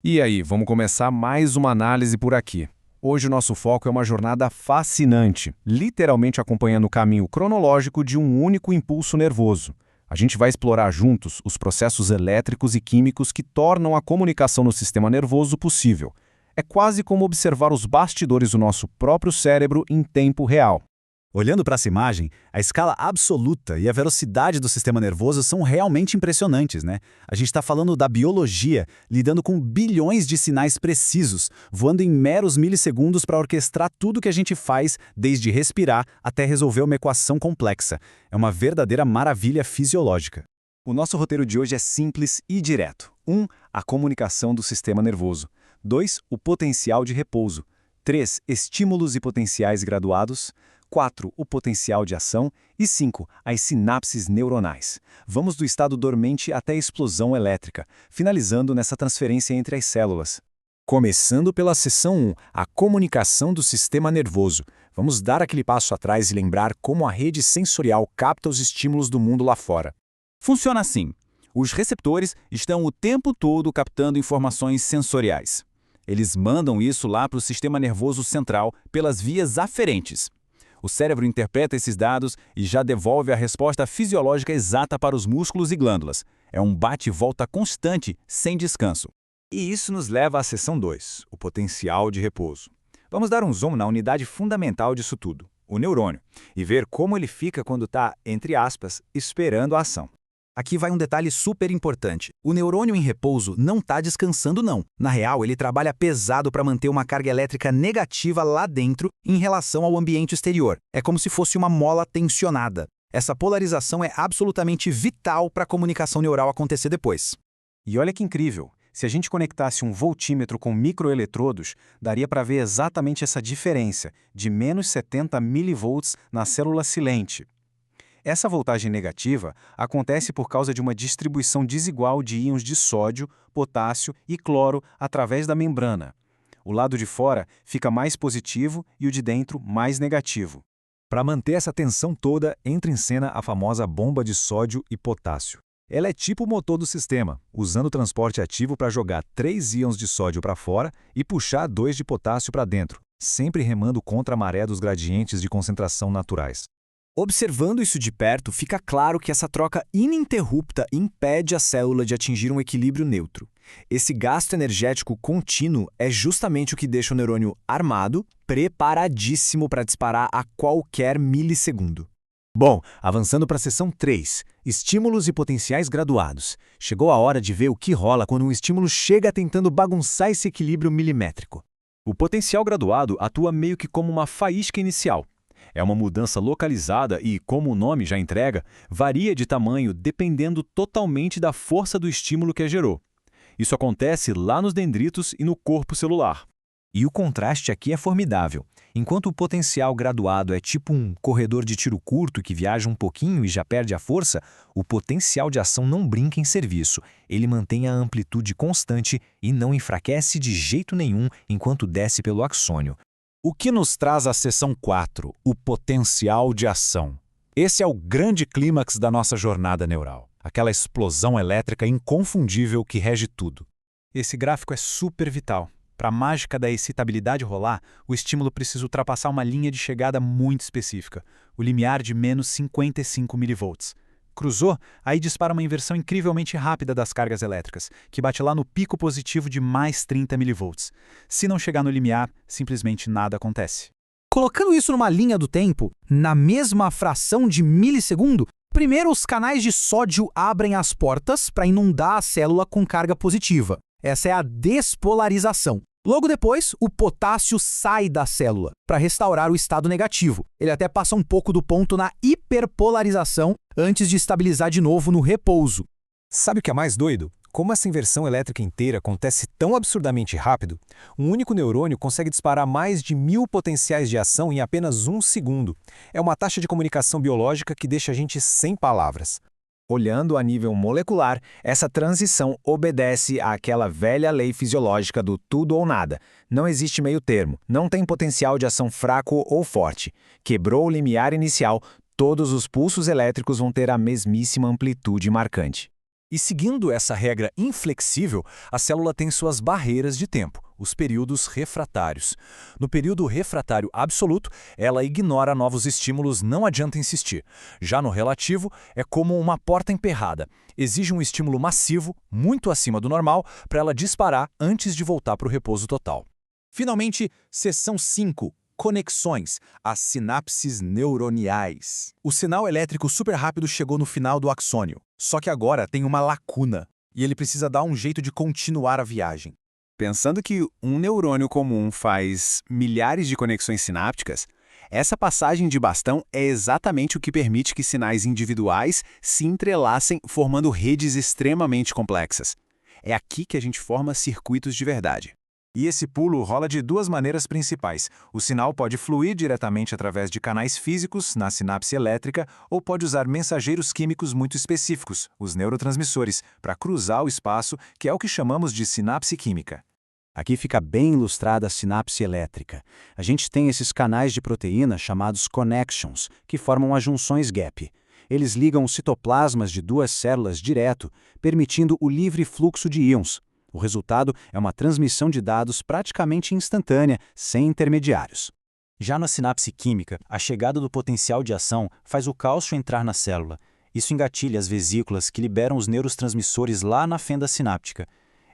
E aí, vamos começar mais uma análise por aqui. Hoje o nosso foco é uma jornada fascinante, literalmente acompanhando o caminho cronológico de um único impulso nervoso. A gente vai explorar juntos os processos elétricos e químicos que tornam a comunicação no sistema nervoso possível. É quase como observar os bastidores do nosso próprio cérebro em tempo real. Olhando para essa imagem, a escala absoluta e a velocidade do sistema nervoso são realmente impressionantes, né? A gente está falando da biologia, lidando com bilhões de sinais precisos, voando em meros milissegundos para orquestrar tudo que a gente faz, desde respirar até resolver uma equação complexa. É uma verdadeira maravilha fisiológica. O nosso roteiro de hoje é simples e direto. 1. A comunicação do sistema nervoso. 2. O potencial de repouso. 3. Estímulos e potenciais graduados. 4. O potencial de ação. E 5. As sinapses neuronais. Vamos do estado dormente até a explosão elétrica, finalizando nessa transferência entre as células. Começando pela seção 1, a comunicação do sistema nervoso. Vamos dar aquele passo atrás e lembrar como a rede sensorial capta os estímulos do mundo lá fora. Funciona assim. Os receptores estão o tempo todo captando informações sensoriais. Eles mandam isso lá para o sistema nervoso central pelas vias aferentes. O cérebro interpreta esses dados e já devolve a resposta fisiológica exata para os músculos e glândulas. É um bate-e-volta constante, sem descanso. E isso nos leva à seção 2, o potencial de repouso. Vamos dar um zoom na unidade fundamental disso tudo, o neurônio, e ver como ele fica quando está, entre aspas, esperando a ação. Aqui vai um detalhe super importante. O neurônio em repouso não está descansando, não. Na real, ele trabalha pesado para manter uma carga elétrica negativa lá dentro em relação ao ambiente exterior. É como se fosse uma mola tensionada. Essa polarização é absolutamente vital para a comunicação neural acontecer depois. E olha que incrível! Se a gente conectasse um voltímetro com microeletrodos, daria para ver exatamente essa diferença, de menos 70 milivolts na célula silente. Essa voltagem negativa acontece por causa de uma distribuição desigual de íons de sódio, potássio e cloro através da membrana. O lado de fora fica mais positivo e o de dentro mais negativo. Para manter essa tensão toda, entra em cena a famosa bomba de sódio e potássio. Ela é tipo o motor do sistema, usando o transporte ativo para jogar 3 íons de sódio para fora e puxar 2 de potássio para dentro, sempre remando contra a maré dos gradientes de concentração naturais. Observando isso de perto, fica claro que essa troca ininterrupta impede a célula de atingir um equilíbrio neutro. Esse gasto energético contínuo é justamente o que deixa o neurônio armado, preparadíssimo para disparar a qualquer milissegundo. Bom, avançando para a seção 3, estímulos e potenciais graduados. Chegou a hora de ver o que rola quando um estímulo chega tentando bagunçar esse equilíbrio milimétrico. O potencial graduado atua meio que como uma faísca inicial. É uma mudança localizada e, como o nome já entrega, varia de tamanho dependendo totalmente da força do estímulo que a gerou. Isso acontece lá nos dendritos e no corpo celular. E o contraste aqui é formidável. Enquanto o potencial graduado é tipo um corredor de tiro curto que viaja um pouquinho e já perde a força, o potencial de ação não brinca em serviço. Ele mantém a amplitude constante e não enfraquece de jeito nenhum enquanto desce pelo axônio. O que nos traz à seção 4, o potencial de ação. Esse é o grande clímax da nossa jornada neural, aquela explosão elétrica inconfundível que rege tudo. Esse gráfico é super vital. Para a mágica da excitabilidade rolar, o estímulo precisa ultrapassar uma linha de chegada muito específica, o limiar de menos 55 milivolts. Cruzou, aí dispara uma inversão incrivelmente rápida das cargas elétricas, que bate lá no pico positivo de mais 30 milivolts. Se não chegar no limiar, simplesmente nada acontece. Colocando isso numa linha do tempo, na mesma fração de milissegundo, primeiro os canais de sódio abrem as portas para inundar a célula com carga positiva. Essa é a despolarização. Logo depois, o potássio sai da célula para restaurar o estado negativo. Ele até passa um pouco do ponto na hiperpolarização antes de estabilizar de novo no repouso. Sabe o que é mais doido? Como essa inversão elétrica inteira acontece tão absurdamente rápido, um único neurônio consegue disparar mais de 1000 potenciais de ação em apenas 1 segundo. É uma taxa de comunicação biológica que deixa a gente sem palavras. Olhando a nível molecular, essa transição obedece àquela velha lei fisiológica do tudo ou nada. Não existe meio termo, não tem potencial de ação fraco ou forte. Quebrou o limiar inicial, todos os pulsos elétricos vão ter a mesmíssima amplitude marcante. E seguindo essa regra inflexível, a célula tem suas barreiras de tempo, os períodos refratários. No período refratário absoluto, ela ignora novos estímulos, não adianta insistir. Já no relativo, é como uma porta emperrada. Exige um estímulo massivo, muito acima do normal, para ela disparar antes de voltar para o repouso total. Finalmente, seção 5. Conexões, as sinapses neuroniais. O sinal elétrico super rápido chegou no final do axônio, só que agora tem uma lacuna, e ele precisa dar um jeito de continuar a viagem. Pensando que um neurônio comum faz milhares de conexões sinápticas, essa passagem de bastão é exatamente o que permite que sinais individuais se entrelacem formando redes extremamente complexas. É aqui que a gente forma circuitos de verdade. E esse pulo rola de duas maneiras principais. O sinal pode fluir diretamente através de canais físicos na sinapse elétrica ou pode usar mensageiros químicos muito específicos, os neurotransmissores, para cruzar o espaço, que é o que chamamos de sinapse química. Aqui fica bem ilustrada a sinapse elétrica. A gente tem esses canais de proteína chamados connections, que formam as junções gap. Eles ligam os citoplasmas de duas células direto, permitindo o livre fluxo de íons. O resultado é uma transmissão de dados praticamente instantânea, sem intermediários. Já na sinapse química, a chegada do potencial de ação faz o cálcio entrar na célula. Isso engatilha as vesículas que liberam os neurotransmissores lá na fenda sináptica.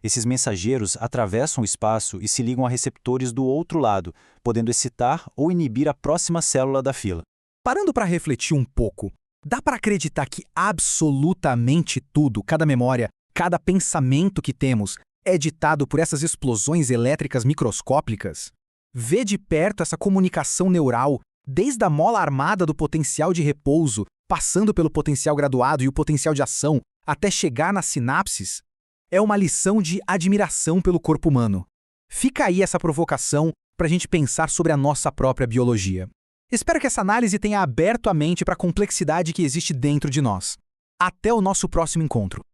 Esses mensageiros atravessam o espaço e se ligam a receptores do outro lado, podendo excitar ou inibir a próxima célula da fila. Parando para refletir um pouco, dá para acreditar que absolutamente tudo, cada memória, cada pensamento que temos, é ditado por essas explosões elétricas microscópicas? Ver de perto essa comunicação neural, desde a mola armada do potencial de repouso, passando pelo potencial graduado e o potencial de ação, até chegar nas sinapses, é uma lição de admiração pelo corpo humano. Fica aí essa provocação para a gente pensar sobre a nossa própria biologia. Espero que essa análise tenha aberto a mente para a complexidade que existe dentro de nós. Até o nosso próximo encontro.